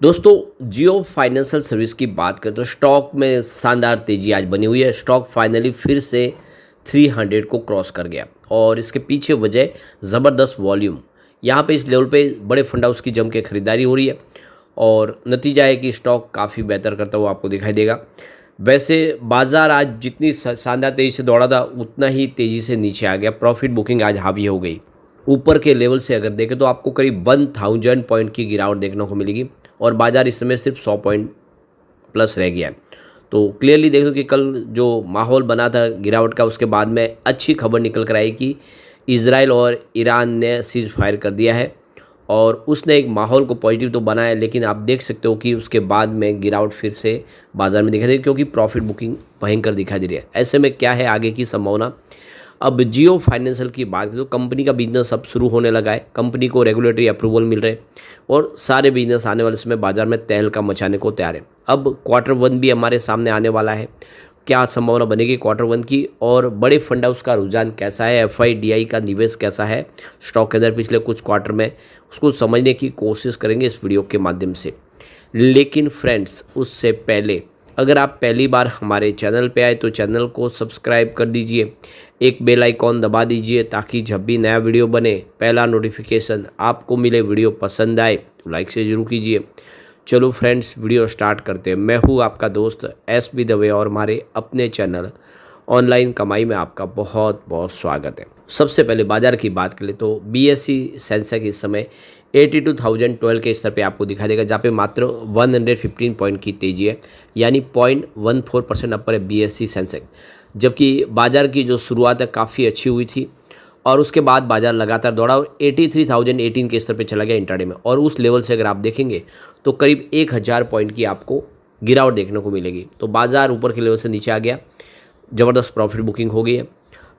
दोस्तों जियो financial service की बात करें तो स्टॉक में शानदार तेजी आज बनी हुई है। स्टॉक फाइनली फिर से 300 को क्रॉस कर गया और इसके पीछे वजह ज़बरदस्त वॉल्यूम। यहाँ पे इस लेवल पे बड़े फंड हाउस की जम के खरीदारी हो रही है और नतीजा है कि स्टॉक काफ़ी बेहतर करता हुआ आपको दिखाई देगा। वैसे बाजार आज जितनी शानदार तेज़ी से दौड़ा था उतना ही तेज़ी से नीचे आ गया। प्रॉफिट बुकिंग आज हावी हो गई। ऊपर के लेवल से अगर देखें तो आपको करीब 1000 पॉइंट की गिरावट देखने को मिलेगी और बाजार इस समय सिर्फ 100 पॉइंट प्लस रह गया है। तो क्लियरली देख लो कि कल जो माहौल बना था गिरावट का, उसके बाद में अच्छी खबर निकल कर आई कि इजराइल और ईरान ने सीज फायर कर दिया है और उसने एक माहौल को पॉजिटिव तो बनाया, लेकिन आप देख सकते हो कि उसके बाद में गिरावट फिर से बाजार में दिखाई दे रही है क्योंकि प्रॉफिट बुकिंग भयंकर दिखाई दे रही है। ऐसे में क्या है आगे की संभावना। अब जियो फाइनेंशियल की बात करें तो कंपनी का बिजनेस अब शुरू होने लगा है। कंपनी को रेगुलेटरी अप्रूवल मिल रहे हैं और सारे बिजनेस आने वाले समय बाजार में तहलका मचाने को तैयार है। अब Q1 भी हमारे सामने आने वाला है। क्या संभावना बनेगी Q1 की और बड़े फंड हाउस का रुझान कैसा है, FIDI का निवेश कैसा है स्टॉक के अंदर पिछले कुछ क्वार्टर में, उसको समझने की कोशिश करेंगे इस वीडियो के माध्यम से। लेकिन फ्रेंड्स उससे पहले अगर आप पहली बार हमारे चैनल पे आए तो चैनल को सब्सक्राइब कर दीजिए, एक बेल आइकॉन दबा दीजिए ताकि जब भी नया वीडियो बने पहला नोटिफिकेशन आपको मिले। वीडियो पसंद आए तो लाइक से जरूर कीजिए। चलो फ्रेंड्स वीडियो स्टार्ट करते हैं। मैं हूँ आपका दोस्त SB दवे और हमारे अपने चैनल ऑनलाइन कमाई में आपका बहुत बहुत स्वागत है। सबसे पहले बाजार की बात करें तो BSE सेंसेक्स इस समय 82,012 के स्तर पे आपको दिखाई देगा, जहाँ पे मात्र 115 पॉइंट की तेजी है, यानी 0.14% अपर है BSE सेंसेक्स। जबकि बाजार की जो शुरुआत है काफ़ी अच्छी हुई थी और उसके बाद बाजार लगातार दौड़ा और 83,018 के स्तर पे चला गया इंट्राडे में, और उस लेवल से अगर आप देखेंगे तो करीब 1000 पॉइंट की आपको गिरावट देखने को मिलेगी। तो बाजार ऊपर के लेवल से नीचे आ गया, ज़बरदस्त प्रॉफिट बुकिंग हो गई है।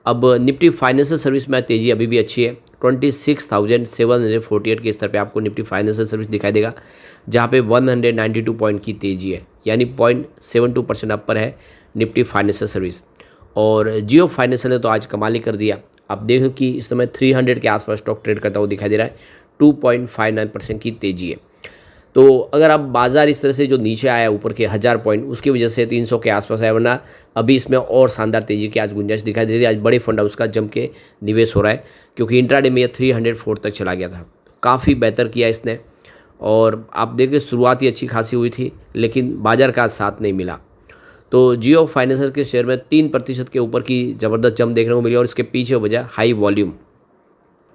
अब निफ्टी फाइनेंशियल सर्विस में तेज़ी अभी भी अच्छी है। 26,748 के स्तर पे आपको निफ्टी फाइनेंशियल सर्विस दिखाई देगा, जहाँ पे 192 पॉइंट की तेज़ी है, यानी 0.72% अपर है निफ्टी फाइनेंशियल सर्विस। और जियो फाइनेंशियल ने तो आज कमाल ही कर दिया। आप देखो कि इस समय 300 के आसपास स्टॉक ट्रेड करता हुआ दिखाई दे रहा है। 2.59% की तेज़ी है। तो अगर आप बाजार इस तरह से जो नीचे आया ऊपर के 1000 पॉइंट, उसकी वजह से 300 के आसपास आया, वरना अभी इसमें और शानदार तेज़ी की आज गुंजाइश दिखाई दे रही है। आज बड़े फंड हाउस का जम के निवेश हो रहा है क्योंकि इंट्राडे में यह 304 तक चला गया था। काफ़ी बेहतर किया इसने और आप देखिए शुरुआत ही अच्छी खासी हुई थी, लेकिन बाजार का साथ नहीं मिला। तो जियो फाइनेंशियल के शेयर में 3% के ऊपर की ज़बरदस्त जंप देखने को मिली और इसके पीछे वजह हाई वॉल्यूम।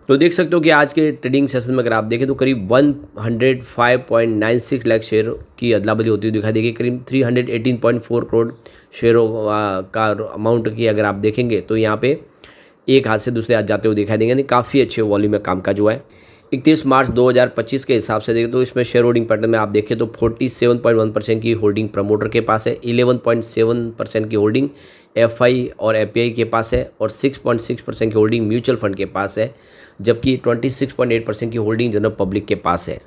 तो देख सकते हो कि आज के ट्रेडिंग सेशन में अगर आप देखें तो करीब 105.96 लाख शेयर की अदला बदली होती हुई दिखाई देगी। करीब 318.4 करोड़ शेयरों का अमाउंट की अगर आप देखेंगे तो यहाँ पे एक हाथ से दूसरे हाथ जाते हुए दिखाई देंगे, यानी काफ़ी अच्छे वॉल्यूम में काम काज हुआ है। 31 मार्च 2025 के हिसाब से देखें तो इसमें शेयर होल्डिंग पैटर्न में आप देखें तो 47.1% की होल्डिंग प्रमोटर के पास है, 11.7% की होल्डिंग FI और API के पास है और 6.6% की होल्डिंग म्यूचुअल फंड के पास है, जबकि 26.8% की होल्डिंग जनरल पब्लिक के पास है।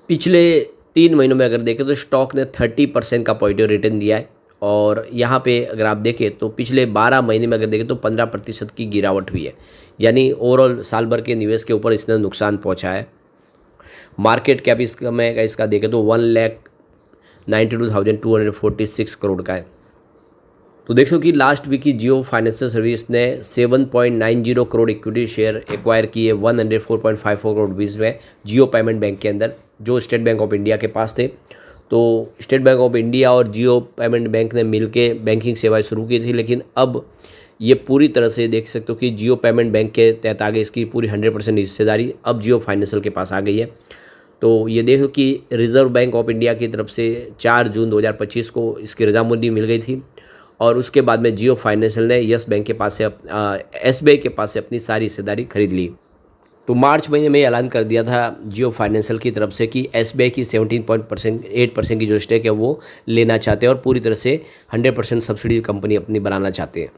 पिछले 3 महीनों में अगर देखें तो स्टॉक ने 30% का पॉजिटिव रिटर्न दिया है और यहाँ पे अगर आप देखें तो पिछले 12 महीने में अगर देखें तो 15% की गिरावट हुई है, यानी ओवरऑल साल भर के निवेश के ऊपर इसने नुकसान पहुँचा है। मार्केट कैप इसका देखें तो 1,92,246 करोड़ का है। तो देखो कि लास्ट वीक की जियो फाइनेंशियल सर्विस ने 7.90 करोड़ इक्विटी शेयर एक्वायर किए 104.54 करोड़ रुपीज़ में जियो पेमेंट बैंक के अंदर, जो स्टेट बैंक ऑफ इंडिया के पास थे। तो स्टेट बैंक ऑफ इंडिया और जियो पेमेंट बैंक ने मिलके बैंकिंग सेवाएं शुरू की थी, लेकिन अब ये पूरी तरह से देख सकते हो कि जियो पेमेंट बैंक के तहत आ गई। इसकी पूरी 100% हिस्सेदारी अब जियो फाइनेंशियल के पास आ गई है। तो ये देखो कि रिजर्व बैंक ऑफ इंडिया की तरफ से 4 जून 2025 को इसकी रजामंदी मिल गई थी और उसके बाद में जियो फाइनेंशियल ने यस बैंक के पास से SBI के पास से अपनी सारी हिस्सेदारी खरीद ली। तो मार्च महीने में ऐलान कर दिया था जियो फाइनेंशियल की तरफ से कि SBI की 17.8% की जो स्टेक है वो लेना चाहते हैं और पूरी तरह से 100% सब्सिडी कंपनी अपनी बनाना चाहते हैं।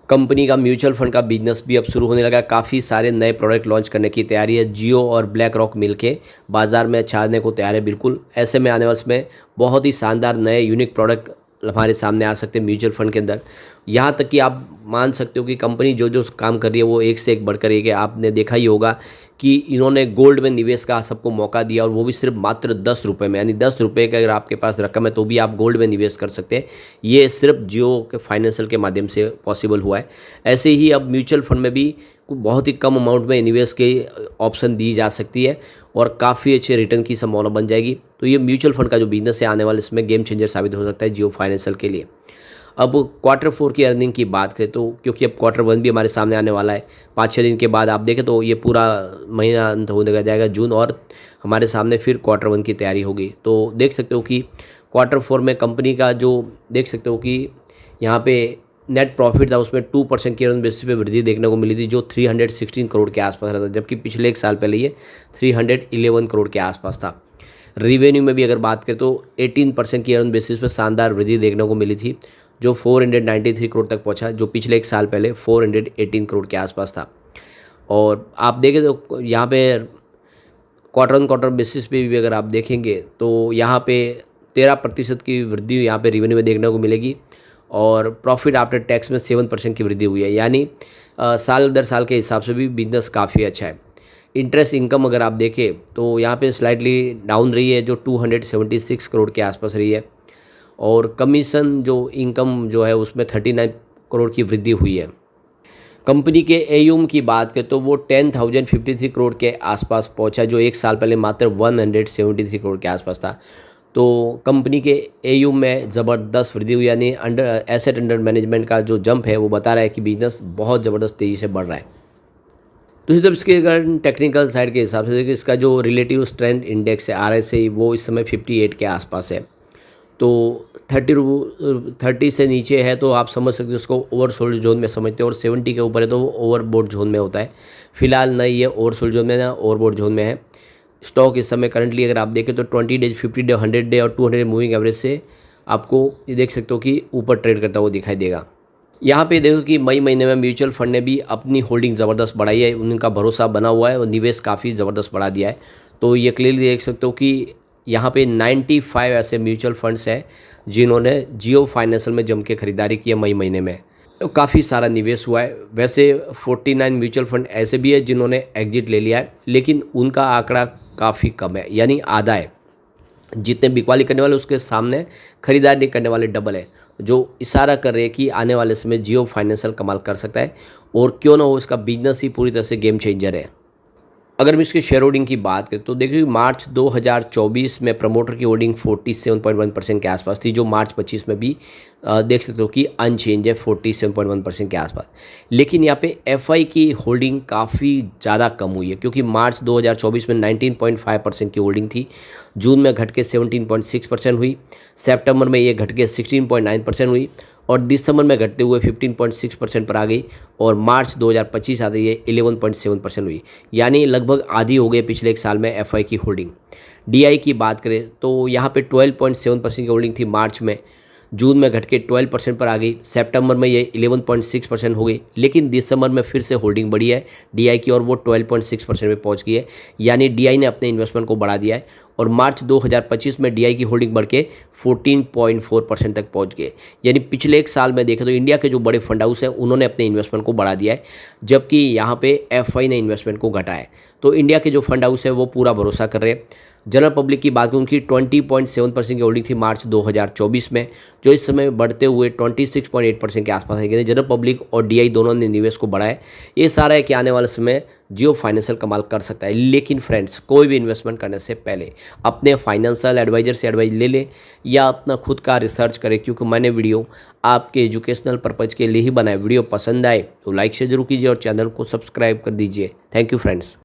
कंपनी का म्यूचुअल फंड का बिजनेस भी अब शुरू होने लगा। काफ़ी सारे नए प्रोडक्ट लॉन्च करने की तैयारी है। जियो और ब्लैक रॉक मिलके बाजार में छाने को तैयार है बिल्कुल। ऐसे में आने वाले समय बहुत ही शानदार नए यूनिक प्रोडक्ट हमारे सामने आ सकते हैं म्यूचुअल फंड के अंदर। यहाँ तक कि आप मान सकते हो कि कंपनी जो जो काम कर रही है वो एक से एक बढ़कर एक है। आपने देखा ही होगा कि इन्होंने गोल्ड में निवेश का सबको मौका दिया, और वो भी सिर्फ मात्र 10 रुपये में, यानी 10 रुपये का अगर आपके पास रकम है तो भी आप गोल्ड में निवेश कर सकते हैं। ये सिर्फ जियो के फाइनेंशियल के माध्यम से पॉसिबल हुआ है। ऐसे ही अब म्यूचुअल फंड में भी बहुत ही कम अमाउंट में निवेश के ऑप्शन दी जा सकती है और काफ़ी अच्छे रिटर्न की संभावना बन जाएगी। तो ये म्यूचुअल फंड का जो बिजनेस है आने वाले इसमें गेम चेंजर साबित हो सकता है जियो फाइनेंशियल के लिए। अब क्वार्टर 4 की अर्निंग की बात करें तो क्योंकि अब क्वार्टर 1 भी हमारे सामने आने वाला है, 5-6 दिन के बाद आप देखें तो ये पूरा महीना अंत होने का जाएगा जून, और हमारे सामने फिर क्वार्टर 1 की तैयारी होगी। तो देख सकते हो कि क्वार्टर 4 में कंपनी का जो देख सकते हो कि यहाँ पे नेट प्रॉफिट था उसमें 2% की रन बेसिस पे वृद्धि देखने को मिली थी, जो 316 करोड़ के आसपास रहा था, जबकि पिछले एक साल पहले ये 311 करोड़ के आसपास था। रिवेन्यू में भी अगर बात करें तो 18% की अर्न बेसिस पे शानदार वृद्धि देखने को मिली थी, जो 493 करोड़ तक पहुंचा, जो पिछले एक साल पहले 418 करोड़ के आसपास था। और आप देखें तो यहाँ पे क्वार्टर बेसिस पे भी अगर आप देखेंगे तो यहाँ पे 13% की वृद्धि यहाँ पे रिवेन्यू में देखने को मिलेगी, और प्रॉफिट आफ्टर टैक्स में 7% की वृद्धि हुई है, यानी साल दर साल के हिसाब से भी बिजनेस काफ़ी अच्छा है। इंटरेस्ट इनकम अगर आप देखें तो यहाँ पे स्लाइटली डाउन रही है, जो 276 करोड़ के आसपास रही है, और कमीशन जो इनकम जो है उसमें 39 करोड़ की वृद्धि हुई है। कंपनी के एयूम की बात करें तो वो 10,053 करोड़ के आसपास पहुंचा, जो एक साल पहले मात्र 173 करोड़ के आसपास था। तो कंपनी के एयूम में ज़बरदस्त वृद्धि हुई, यानी एसेट अंडर मैनेजमेंट का जो जंप है वो बता रहा है कि बिजनेस बहुत ज़बरदस्त तेज़ी से बढ़ रहा है। दूसरी तरफ इसके अगर टेक्निकल साइड के हिसाब से देखिए, इसका जो रिलेटिव स्ट्रेंथ इंडेक्स है RSI वो इस समय 58 के आसपास है। तो 30 से नीचे है तो आप समझ सकते हो उसको ओवरसोल्ड जोन में समझते हो, और 70 के ऊपर है तो वो ओवरबोट जोन में होता है। फिलहाल ना ये ओवरसोल्ड जोन में ना ओवरबोट जोन में है। स्टॉक इस समय करंटली अगर आप देखें तो 20 डेज, 50 डे, 100 डे और 200 मूविंग एवरेज से आपको ये देख सकते हो कि ऊपर ट्रेड करता हुआ दिखाई देगा। यहाँ पे देखो कि मई महीने में म्यूचुअल फंड ने भी अपनी होल्डिंग ज़बरदस्त बढ़ाई है, उनका भरोसा बना हुआ है और निवेश काफ़ी ज़बरदस्त बढ़ा दिया है। तो ये क्लियरली देख सकते हो कि यहाँ पे 95 ऐसे म्यूचुअल फंड्स हैं जिन्होंने जियो फाइनेंशियल में जम के खरीदारी की है मई महीने में, तो काफ़ी सारा निवेश हुआ है। वैसे 49 म्यूचुअल फंड ऐसे भी है जिन्होंने एग्जिट ले लिया है, लेकिन उनका आंकड़ा काफ़ी कम है, यानी आधा है। जितने बिकवाली करने वाले उसके सामने खरीदारी करने वाले डबल है, जो इशारा कर रहे हैं कि आने वाले समय जियो फाइनेंशियल कमाल कर सकता है, और क्यों ना हो इसका बिजनेस ही पूरी तरह से गेम चेंजर है। अगर मैं इसके शेयर होल्डिंग की बात करें तो देखिए मार्च 2024 में प्रमोटर की होल्डिंग 47.1% के आसपास थी, जो मार्च 25 में भी देख सकते हो कि अनचेंज है 47.1% के आसपास। लेकिन यहाँ पे एफआई की होल्डिंग काफ़ी ज़्यादा कम हुई है, क्योंकि मार्च 2024 में 19.5% की होल्डिंग थी, जून में घट के 17.6% हुई, सितंबर में ये घट के 16.9% हुई, और दिसंबर में घटते हुए 15.6% पर आ गई, और मार्च 2025 आते ये 11.7% हुई, यानी लगभग आधी हो गई पिछले एक साल में एफआई की होल्डिंग। डीआई की बात करें तो यहाँ पे 12.7% की होल्डिंग थी मार्च में, जून में घट के 12% पर आ गई, सितंबर में ये 11.6% हो गई, लेकिन दिसंबर में फिर से होल्डिंग बढ़ी है डीआई की और वो 12.6% में पहुंच गई है, यानी डीआई ने अपने इन्वेस्टमेंट को बढ़ा दिया है, और मार्च 2025 में डीआई की होल्डिंग बढ़ के 14.4% तक पहुंच गए। यानी पिछले एक साल में देखें तो इंडिया के जो बड़े फंड हाउस हैं उन्होंने अपने इन्वेस्टमेंट को बढ़ा दिया है, जबकि यहाँ पे एफआई ने इन्वेस्टमेंट को घटाया है। तो इंडिया के जो फंड हाउस है वो पूरा भरोसा कर रहे हैं। जनरल पब्लिक की बात करूँ, उनकी 20.7% की होल्डिंग थी मार्च 2024 में, जो इस समय बढ़ते हुए 26.8% के आसपास है। जनरल पब्लिक और डीआई दोनों ने निवेश को बढ़ाया। ये सारा है कि आने वाले समय जियो फाइनेंशियल कमाल कर सकता है, लेकिन फ्रेंड्स कोई भी इन्वेस्टमेंट करने से पहले अपने फाइनेंशियल एडवाइजर से एडवाइस ले लें या अपना खुद का रिसर्च करें, क्योंकि मैंने वीडियो आपके एजुकेशनल पर्पज़ के लिए ही बनाया। वीडियो पसंद आए तो लाइक शेयर जरूर कीजिए और चैनल को सब्सक्राइब कर दीजिए। Thank you friends.